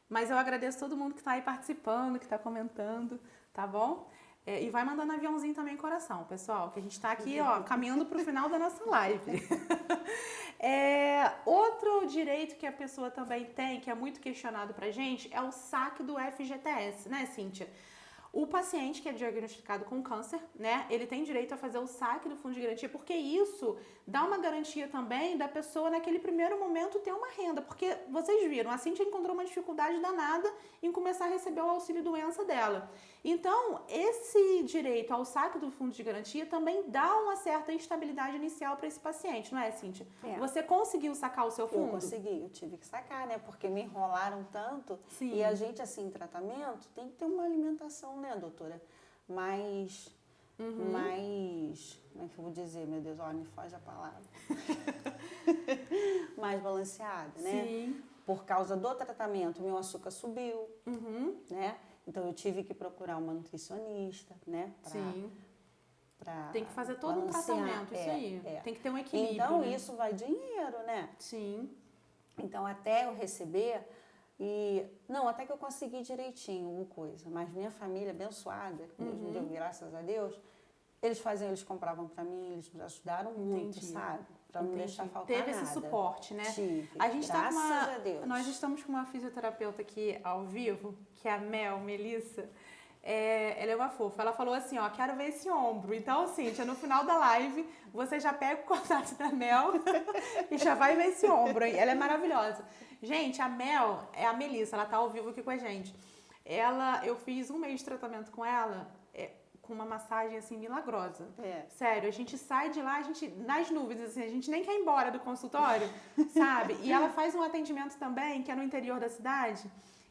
Mas eu agradeço todo mundo que está aí participando, que está comentando, tá bom? E vai mandando aviãozinho também, coração, pessoal, que a gente está aqui, ó, caminhando para o final da nossa live. Outro direito que a pessoa também tem, que é muito questionado pra gente, é o saque do FGTS, né, Cíntia? O paciente que é diagnosticado com câncer, né, ele tem direito a fazer o saque do fundo de garantia, porque isso dá uma garantia também da pessoa naquele primeiro momento ter uma renda, porque vocês viram, a Cíntia encontrou uma dificuldade danada em começar a receber o auxílio doença dela. Então, esse direito ao saque do fundo de garantia também dá uma certa estabilidade inicial para esse paciente, não é, Cíntia? Você conseguiu sacar o seu fundo? Eu consegui, eu tive que sacar, né? Porque me enrolaram tanto. Sim. E a gente, assim, em tratamento, tem que ter uma alimentação, né, doutora? Mais, como é que eu vou dizer, meu Deus, olha, me foge a palavra. Mais balanceada, né? Sim. Por causa do tratamento, meu açúcar subiu, né? Então, eu tive que procurar uma nutricionista, né? Sim. Pra tem que fazer todo balancear. Um tratamento, isso aí. Tem que ter um equilíbrio. Então, né? isso vai dinheiro, né? Sim. Então, até eu receber até que eu consegui direitinho o coisa. Mas minha família abençoada, Deus me deu, graças a Deus, eles compravam pra mim, eles me ajudaram muito, sabe? Pra não deixar faltar nada. Teve esse suporte, né? Tive, a gente graças a Deus. Nós estamos com uma fisioterapeuta aqui ao vivo, que é a Melissa. Ela é uma fofa. Ela falou assim, ó, quero ver esse ombro. Então, Cíntia, no final da live, você já pega o contato da Mel e já vai ver esse ombro. Hein? Ela é maravilhosa. Gente, a Mel é a Melissa, ela tá ao vivo aqui com a gente. Eu fiz 1 mês de tratamento com ela, com uma massagem, assim, milagrosa. Sério, a gente sai de lá, nas nuvens, assim, a gente nem quer ir embora do consultório, sabe? E ela faz um atendimento também, que é no interior da cidade.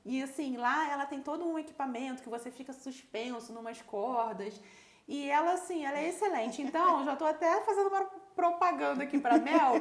E assim, lá ela tem todo um equipamento que você fica suspenso numas cordas. E ela, assim, ela é excelente. Então, já tô até fazendo uma propaganda aqui pra Mel,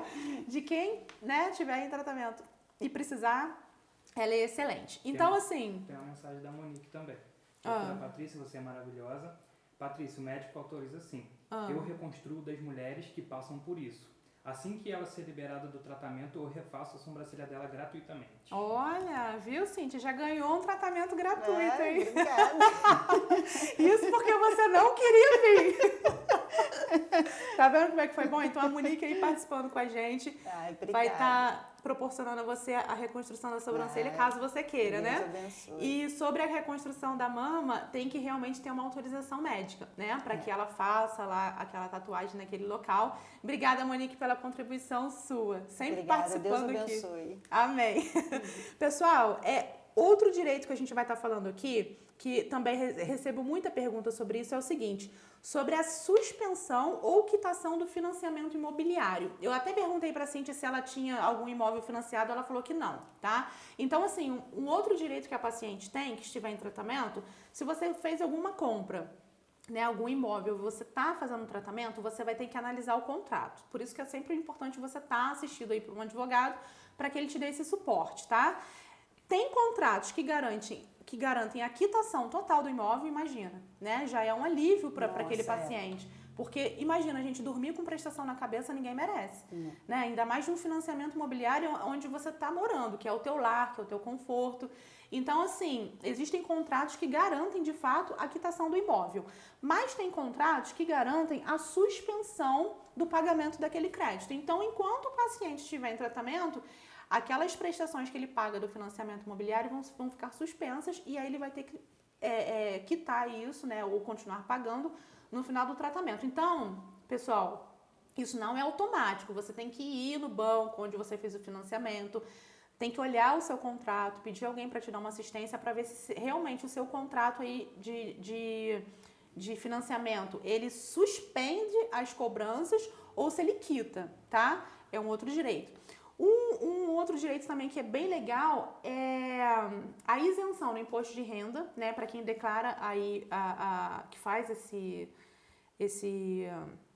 de quem, né, tiver em tratamento e precisar, ela é excelente. Então, assim... Tem uma mensagem da Monique também. Doutora Patrícia, você é maravilhosa. Patrícia, o médico autoriza sim. Eu reconstruo das mulheres que passam por isso. Assim que ela ser liberada do tratamento, eu refaço a sobrancelha dela gratuitamente. Olha, viu, Cíntia? Já ganhou um tratamento gratuito, hein? Obrigada. Isso porque você não queria vir. Tá vendo como é que foi bom? Então, a Monique aí participando com a gente vai estar proporcionando a você a reconstrução da sobrancelha, caso você queira, Deus né? abençoe. E sobre a reconstrução da mama, tem que realmente ter uma autorização médica, né? Para que ela faça lá aquela tatuagem naquele local. Obrigada, Monique, pela contribuição sua. Sempre participando Deus aqui. abençoe. Amém. Pessoal, outro direito que a gente vai estar falando aqui, que também recebo muita pergunta sobre isso, é o seguinte: sobre a suspensão ou quitação do financiamento imobiliário. Eu até perguntei para a Cíntia se ela tinha algum imóvel financiado, ela falou que não, tá? Então, assim, um outro direito que a paciente tem, que estiver em tratamento, se você fez alguma compra, né, algum imóvel, você está fazendo um tratamento, você vai ter que analisar o contrato. Por isso que é sempre importante você estar assistido aí por um advogado para que ele te dê esse suporte, tá? Tem contratos que garantem a quitação total do imóvel, imagina, né? Já é um alívio para aquele paciente. Porque imagina, a gente dormir com prestação na cabeça, ninguém merece. Né? Ainda mais de um financiamento imobiliário onde você está morando, que é o teu lar, que é o teu conforto. Então, assim, existem contratos que garantem, de fato, a quitação do imóvel. Mas tem contratos que garantem a suspensão do pagamento daquele crédito. Então, enquanto o paciente estiver em tratamento, aquelas prestações que ele paga do financiamento imobiliário vão ficar suspensas e aí ele vai ter que quitar isso, né, ou continuar pagando no final do tratamento. Então, pessoal, isso não é automático. Você tem que ir no banco onde você fez o financiamento, tem que olhar o seu contrato, pedir alguém para te dar uma assistência para ver se realmente o seu contrato aí de financiamento, ele suspende as cobranças ou se ele quita, tá? É um outro direito. Um outro direito também que é bem legal é a isenção no imposto de renda, né, para quem declara aí que faz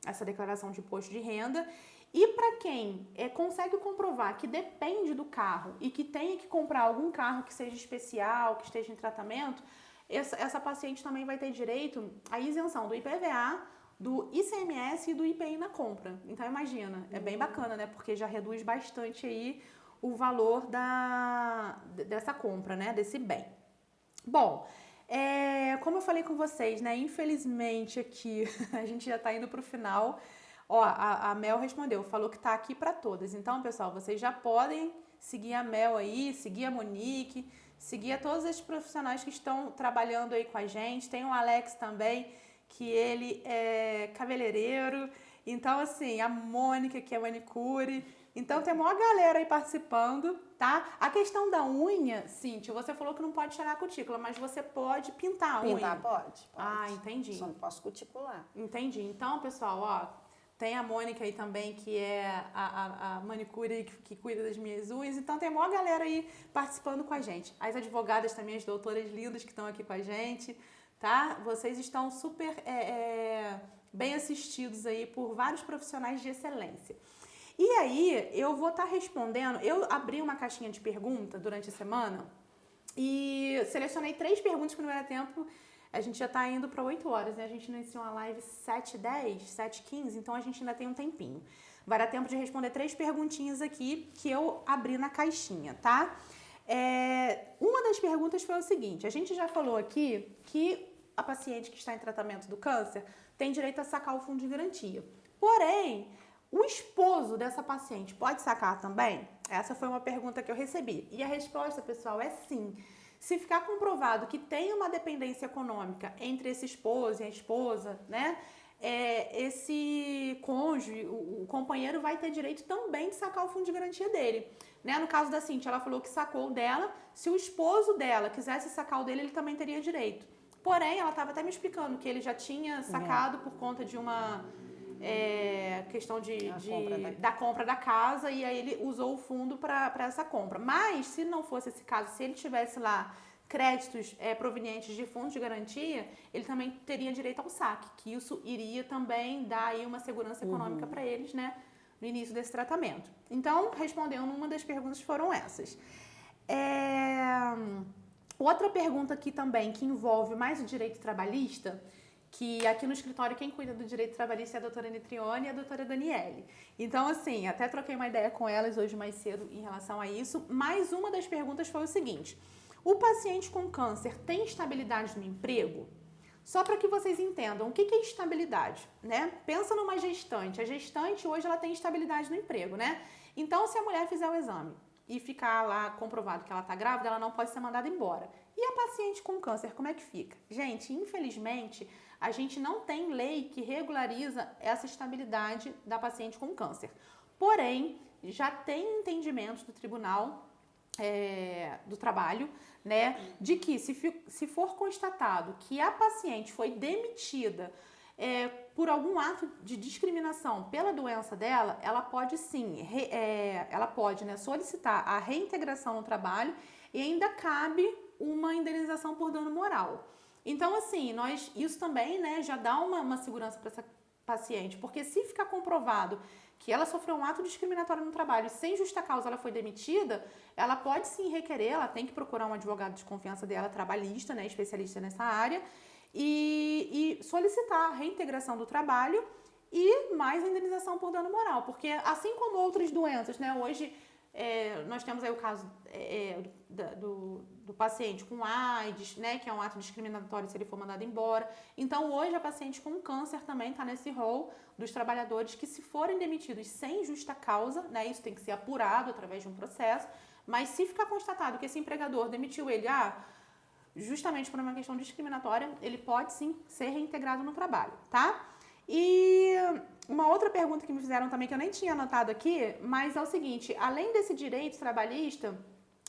essa declaração de imposto de renda. E para quem consegue comprovar que depende do carro e que tenha que comprar algum carro que seja especial, que esteja em tratamento, essa paciente também vai ter direito à isenção do IPVA, do ICMS e do IPI na compra. Então, imagina, é bem bacana, né? Porque já reduz bastante aí o valor dessa compra, né? Desse bem. Bom, Como eu falei com vocês, né? Infelizmente aqui a gente já tá indo pro final. Ó, a Mel respondeu, falou que tá aqui para todas. Então, pessoal, vocês já podem seguir a Mel aí, seguir a Monique, seguir a todos esses profissionais que estão trabalhando aí com a gente. Tem o Alex também, que ele é cabeleireiro. Então, assim, a Mônica, que é manicure. Então, tem uma galera aí participando, tá? A questão da unha, Cíntia, você falou que não pode tirar a cutícula, mas você pode pintar a unha. Pintar pode. Ah, entendi. Só não posso cuticular. Entendi. Então, pessoal, ó, tem a Mônica aí também, que é a manicure que cuida das minhas unhas. Então, tem uma galera aí participando com a gente. As advogadas também, as doutoras lindas que estão aqui com a gente, tá? Vocês estão super bem assistidos aí por vários profissionais de excelência. E aí, eu vou estar respondendo. Eu abri uma caixinha de pergunta durante a semana e selecionei 3 perguntas que não era tempo. A gente já tá indo para 8 horas, né? A gente iniciou uma live 7h10, 7h15, então a gente ainda tem um tempinho. Vai dar tempo de responder 3 perguntinhas aqui que eu abri na caixinha, tá? Uma das perguntas foi o seguinte: a gente já falou aqui que a paciente que está em tratamento do câncer tem direito a sacar o fundo de garantia. Porém, o esposo dessa paciente pode sacar também? Essa foi uma pergunta que eu recebi. E a resposta, pessoal, é sim. Se ficar comprovado que tem uma dependência econômica entre esse esposo e a esposa, né? Esse cônjuge, o companheiro vai ter direito também de sacar o fundo de garantia dele. Né? No caso da Cíntia, ela falou que sacou o dela. Se o esposo dela quisesse sacar o dele, ele também teria direito. Porém, ela estava até me explicando que ele já tinha sacado por conta de uma questão da compra da casa, e aí ele usou o fundo para essa compra. Mas, se não fosse esse caso, se ele tivesse lá créditos provenientes de fundos de garantia, ele também teria direito ao saque, que isso iria também dar aí uma segurança econômica para eles, né, no início desse tratamento. Então, respondendo uma das perguntas foram essas. Outra pergunta aqui também, que envolve mais o direito trabalhista, que aqui no escritório quem cuida do direito trabalhista é a doutora Nitrione e a doutora Daniele. Então, assim, até troquei uma ideia com elas hoje mais cedo em relação a isso, mas uma das perguntas foi o seguinte: o paciente com câncer tem estabilidade no emprego? Só para que vocês entendam, o que é estabilidade, né? Pensa numa gestante. A gestante hoje ela tem estabilidade no emprego, né? Então, se a mulher fizer o exame e ficar lá comprovado que ela está grávida, ela não pode ser mandada embora. E a paciente com câncer, como é que fica? Gente, infelizmente, a gente não tem lei que regulariza essa estabilidade da paciente com câncer. Porém, já tem entendimentos do Tribunal do Trabalho, né, de que se for constatado que a paciente foi demitida por algum ato de discriminação pela doença dela, ela pode sim, solicitar a reintegração no trabalho e ainda cabe uma indenização por dano moral. Então, assim, isso também, né, já dá uma segurança para essa paciente, porque se ficar comprovado que ela sofreu um ato discriminatório no trabalho e sem justa causa ela foi demitida, ela pode sim requerer, ela tem que procurar um advogado de confiança dela, trabalhista, né, especialista nessa área, e solicitar a reintegração do trabalho e mais indenização por dano moral, porque assim como outras doenças, né, hoje nós temos aí o caso do paciente com AIDS, né, que é um ato discriminatório se ele for mandado embora. Então, hoje, a paciente com câncer também está nesse rol dos trabalhadores que, se forem demitidos sem justa causa, né, isso tem que ser apurado através de um processo, mas se ficar constatado que esse empregador demitiu ele justamente por uma questão discriminatória, ele pode sim ser reintegrado no trabalho, tá? E uma outra pergunta que me fizeram também, que eu nem tinha anotado aqui, mas é o seguinte: além desse direito trabalhista,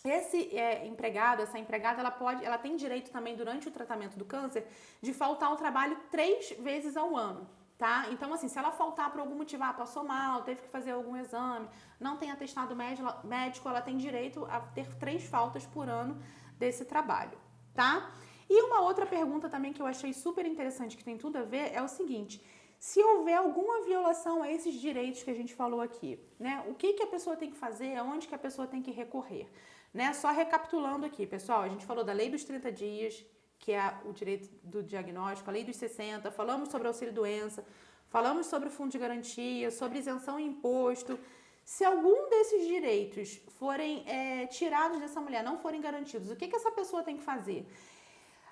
esse empregado, essa empregada, ela tem direito também, durante o tratamento do câncer, de faltar ao trabalho 3 vezes ao ano, tá? Então, assim, se ela faltar por algum motivo, passou mal, teve que fazer algum exame, não tem atestado médico, ela tem direito a ter 3 faltas por ano desse trabalho, tá? E uma outra pergunta também que eu achei super interessante, que tem tudo a ver, é o seguinte: se houver alguma violação a esses direitos que a gente falou aqui, né? O que a pessoa tem que fazer, aonde que a pessoa tem que recorrer, né? Só recapitulando aqui, pessoal, a gente falou da lei dos 30 dias, que é o direito do diagnóstico, a lei dos 60, falamos sobre auxílio-doença, falamos sobre o fundo de garantia, sobre isenção em imposto. Se algum desses direitos forem tirados dessa mulher, não forem garantidos, o que essa pessoa tem que fazer?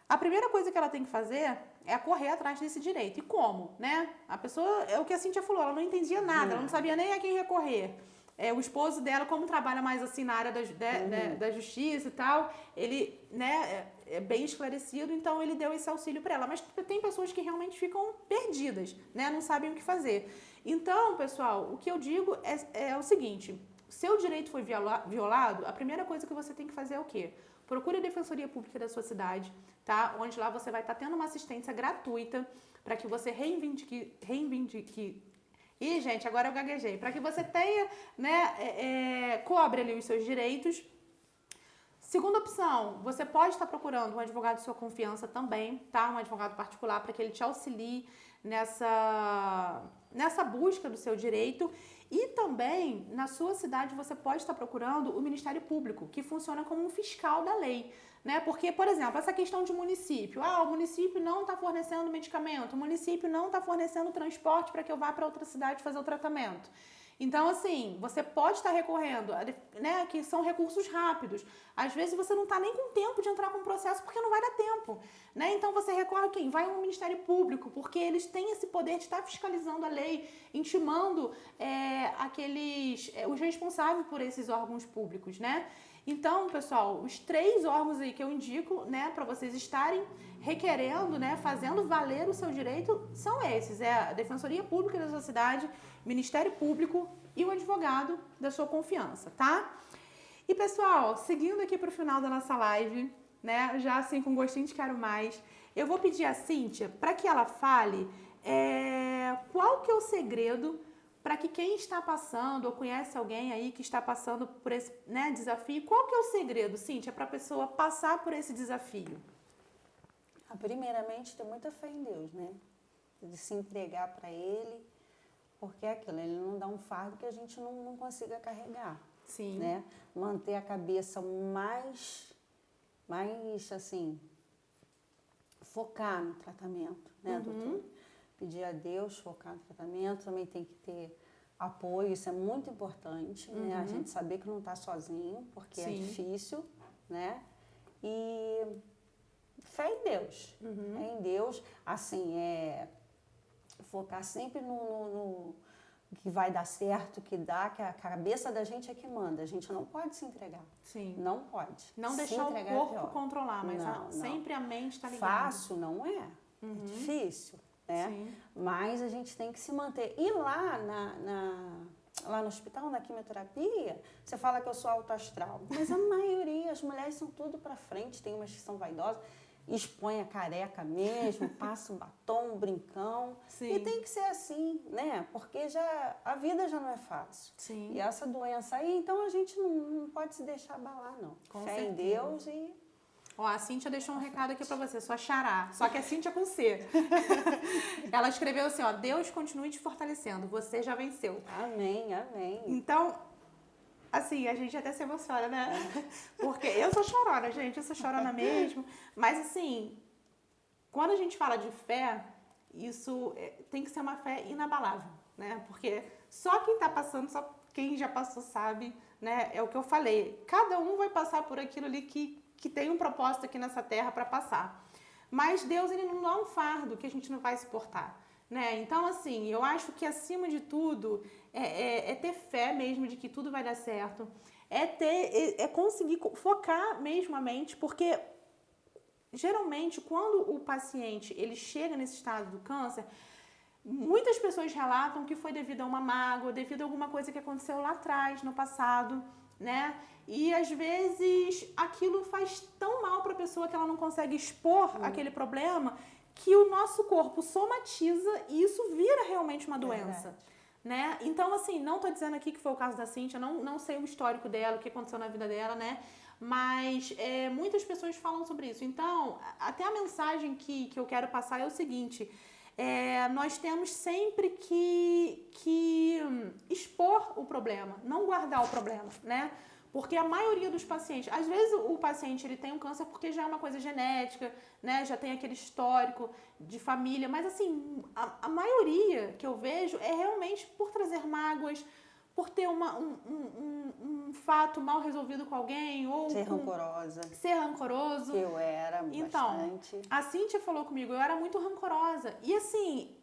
a primeira coisa que ela tem que fazer é correr atrás desse direito. E como, né? A pessoa, é o que a Cíntia falou, ela não entendia nada, ela não sabia nem a quem recorrer. O esposo dela, como trabalha mais assim na área da justiça e tal, ele, né, é bem esclarecido, então ele deu esse auxílio para ela. Mas tem pessoas que realmente ficam perdidas, né? Não sabem o que fazer. Então, pessoal, o que eu digo é o seguinte, seu direito foi violado, a primeira coisa que você tem que fazer é o quê? Procure a Defensoria Pública da sua cidade, tá? Onde lá você vai estar tendo uma assistência gratuita para que você reivindique. Ih, gente, agora eu gaguejei. Para que você tenha, né, cobre ali os seus direitos. Segunda opção, você pode estar procurando um advogado de sua confiança também, tá? Um advogado particular para que ele te auxilie nessa busca do seu direito. E também, na sua cidade, você pode estar procurando o Ministério Público, que funciona como um fiscal da lei, né? Porque, por exemplo, essa questão de município. O município não está fornecendo medicamento, o município não está fornecendo transporte para que eu vá para outra cidade fazer o tratamento. Então, assim, você pode estar recorrendo, né, que são recursos rápidos. Às vezes você não está nem com tempo de entrar com o processo porque não vai dar tempo, né? Então você recorre a quem? Vai ao Ministério Público, porque eles têm esse poder de estar fiscalizando a lei, intimando os responsáveis por esses órgãos públicos, né? Então, pessoal, os 3 órgãos aí que eu indico, né, para vocês estarem requerendo, né, fazendo valer o seu direito, são esses. É a Defensoria Pública da sua cidade, Ministério Público e o advogado da sua confiança, tá? E, pessoal, seguindo aqui para o final da nossa live, né, já assim com gostinho de quero mais, eu vou pedir a Cíntia para que ela fale qual que é o segredo para que quem está passando ou conhece alguém aí que está passando por esse, né, desafio, qual que é o segredo, Cíntia, para a pessoa passar por esse desafio? Primeiramente, ter muita fé em Deus, né? De se entregar para Ele, porque é aquilo, Ele não dá um fardo que a gente não consiga carregar. Sim. Né? Manter a cabeça mais assim, focar no tratamento, né, doutor? Pedir a Deus, focar no tratamento, também tem que ter apoio, isso é muito importante, né? A gente saber que não está sozinho, porque é difícil, né? E fé em Deus, fé em Deus, assim, focar sempre no que vai dar certo, que a cabeça da gente é que manda, a gente não pode se entregar. Sim. Não pode. Não deixar o corpo controlar, mas sempre a mente está ligada. Fácil não é, é difícil, né? Sim. Mas a gente tem que se manter. E lá lá no hospital, na quimioterapia, você fala que eu sou autoastral, mas a maioria, as mulheres são tudo pra frente, tem umas que são vaidosas, expõe a careca mesmo, passa o batom, o brincão. Sim. E tem que ser assim, né? Porque a vida já não é fácil. Sim. E essa doença aí, então a gente não pode se deixar abalar, não. Com fé certeza. em Deus e... Ó, a Cíntia deixou um recado aqui pra você, sua xará, só que é Cíntia com C. Ela escreveu assim, ó, Deus continue te fortalecendo, você já venceu. Amém, amém. Então, assim, a gente até se emociona, né? Porque eu sou chorona, gente, eu sou chorona mesmo. Mas, assim, quando a gente fala de fé, isso tem que ser uma fé inabalável, né? Porque só quem tá passando, só quem já passou sabe, né? É o que eu falei. Cada um vai passar por aquilo ali que tem um propósito aqui nessa terra para passar. Mas Deus, ele não dá um fardo que a gente não vai suportar, né? Então, assim, eu acho que acima de tudo é ter fé mesmo de que tudo vai dar certo, é conseguir focar mesmo a mente, porque geralmente quando o paciente ele chega nesse estado do câncer, muitas pessoas relatam que foi devido a uma mágoa, devido a alguma coisa que aconteceu lá atrás, no passado, né? E às vezes aquilo faz tão mal para a pessoa que ela não consegue expor aquele problema que o nosso corpo somatiza e isso vira realmente uma doença, né? Então, assim, não tô dizendo aqui que foi o caso da Cíntia, não sei o histórico dela, o que aconteceu na vida dela, né? Mas muitas pessoas falam sobre isso. Então, até a mensagem que eu quero passar é o seguinte: nós temos sempre que expor o problema, não guardar o problema, né? Porque a maioria dos pacientes, às vezes o paciente ele tem um câncer porque já é uma coisa genética, né? Já tem aquele histórico de família, mas assim, a maioria que eu vejo é realmente por trazer mágoas, por ter um fato mal resolvido com alguém ou ser rancorosa. Ser rancoroso. Eu era bastante. Então, a Cíntia falou comigo, eu era muito rancorosa. E assim,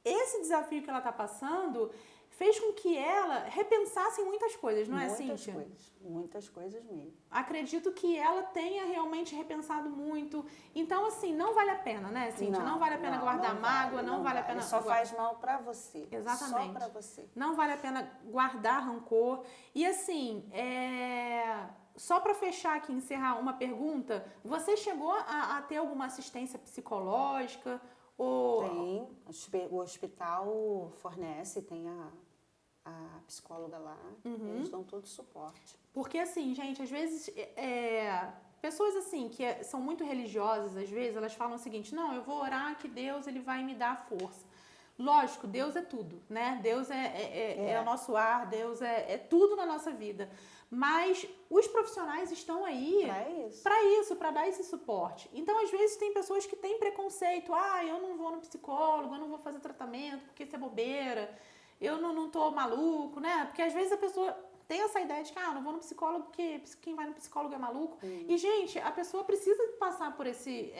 esse desafio que ela tá passando fez com que ela repensasse em muitas coisas, não é, Cíntia? Muitas coisas mesmo. Acredito que ela tenha realmente repensado muito. Então, assim, não vale a pena, né, Cíntia? Não vale a pena guardar mágoa, não vale a pena... Só faz mal pra você. Exatamente. Só pra você. Não vale a pena guardar rancor. E assim, só para fechar aqui, encerrar uma pergunta, você chegou a ter alguma assistência psicológica? Tem. O hospital fornece, tem a psicóloga lá, eles dão todo o suporte. Porque assim, gente, às vezes, pessoas assim, que são muito religiosas, às vezes, elas falam o seguinte, não, eu vou orar que Deus, ele vai me dar força. Lógico, Deus é tudo, né? Deus é o nosso ar, Deus é tudo na nossa vida. Mas os profissionais estão aí para isso, para dar esse suporte. Então, às vezes, tem pessoas que têm preconceito. Eu não vou no psicólogo, eu não vou fazer tratamento, porque isso é bobeira. Eu não tô maluco, né? Porque, às vezes, a pessoa tem essa ideia de que, não vou no psicólogo porque quem vai no psicólogo é maluco. E, gente, a pessoa precisa passar por esse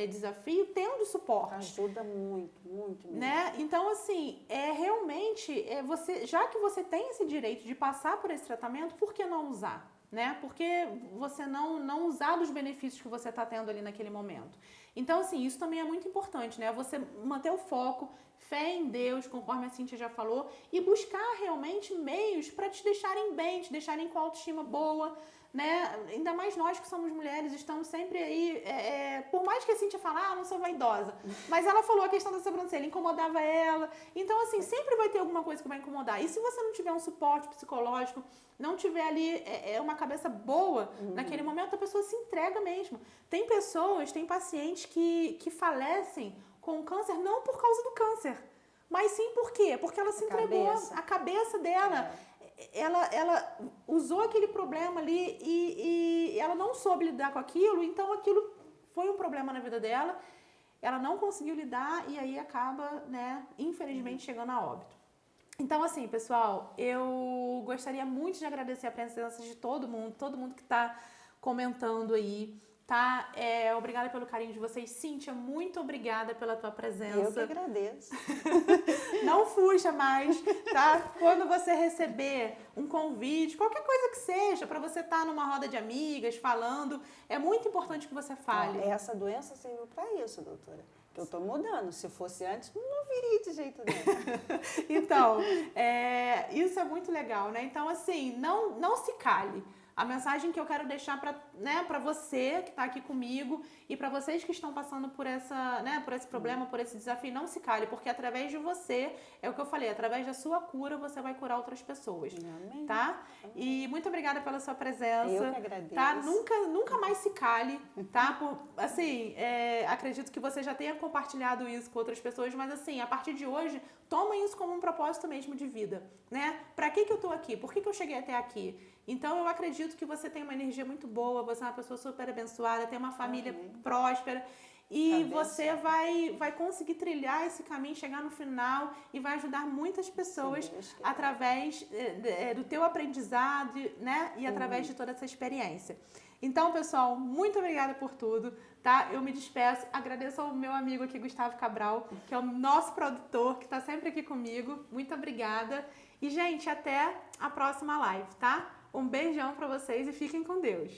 desafio tendo suporte. Ajuda muito, muito mesmo. Né? Então, assim, realmente, já que você tem esse direito de passar por esse tratamento, por que não usar? Né? Por que você não usar dos benefícios que você está tendo ali naquele momento? Então, assim, isso também é muito importante, né? Você manter o foco, fé em Deus, conforme a Cíntia já falou, e buscar realmente meios para te deixarem bem, te deixarem com autoestima boa, né? Ainda mais nós que somos mulheres, estamos sempre aí, por mais que a Cíntia fale, não sou vaidosa, mas ela falou a questão da sobrancelha, incomodava ela. Então, assim, sempre vai ter alguma coisa que vai incomodar. E se você não tiver um suporte psicológico, não tiver ali uma cabeça boa, naquele momento a pessoa se entrega mesmo. Tem pacientes que falecem com câncer não por causa do câncer, mas sim por quê? Porque ela se entregou, a cabeça dela, ela usou aquele problema ali e ela não soube lidar com aquilo, então aquilo foi um problema na vida dela, ela não conseguiu lidar e aí acaba, né, infelizmente chegando a óbito. Então, assim, pessoal, eu gostaria muito de agradecer a presença de todo mundo que está comentando aí, tá? Obrigada pelo carinho de vocês. Cíntia, muito obrigada pela tua presença. Eu que agradeço. Não fuja mais, tá? Quando você receber um convite, qualquer coisa que seja, para você estar numa roda de amigas, falando, é muito importante que você fale. Essa doença serviu para isso, doutora. Eu tô mudando. Se fosse antes, não viria de jeito nenhum. Então, isso é muito legal, né? Então, assim, não se cale. A mensagem que eu quero deixar para você que está aqui comigo e para vocês que estão passando por esse problema, por esse desafio, não se cale, porque através de você, é o que eu falei, através da sua cura, você vai curar outras pessoas. Amém. Tá? Amém. E muito obrigada pela sua presença. Eu que agradeço. Tá? Nunca mais se cale, tá? Acredito que você já tenha compartilhado isso com outras pessoas, mas assim, a partir de hoje, toma isso como um propósito mesmo de vida, né? Pra que eu tô aqui? Por que eu cheguei até aqui? Então, eu acredito que você tem uma energia muito boa, você é uma pessoa super abençoada, tem uma família próspera e você vai conseguir trilhar esse caminho, chegar no final e vai ajudar muitas pessoas através do teu aprendizado, né? E através de toda essa experiência. Então, pessoal, muito obrigada por tudo, tá? Eu me despeço, agradeço ao meu amigo aqui, Gustavo Cabral, que é o nosso produtor, que está sempre aqui comigo. Muito obrigada. E, gente, até a próxima live, tá? Um beijão pra vocês e fiquem com Deus.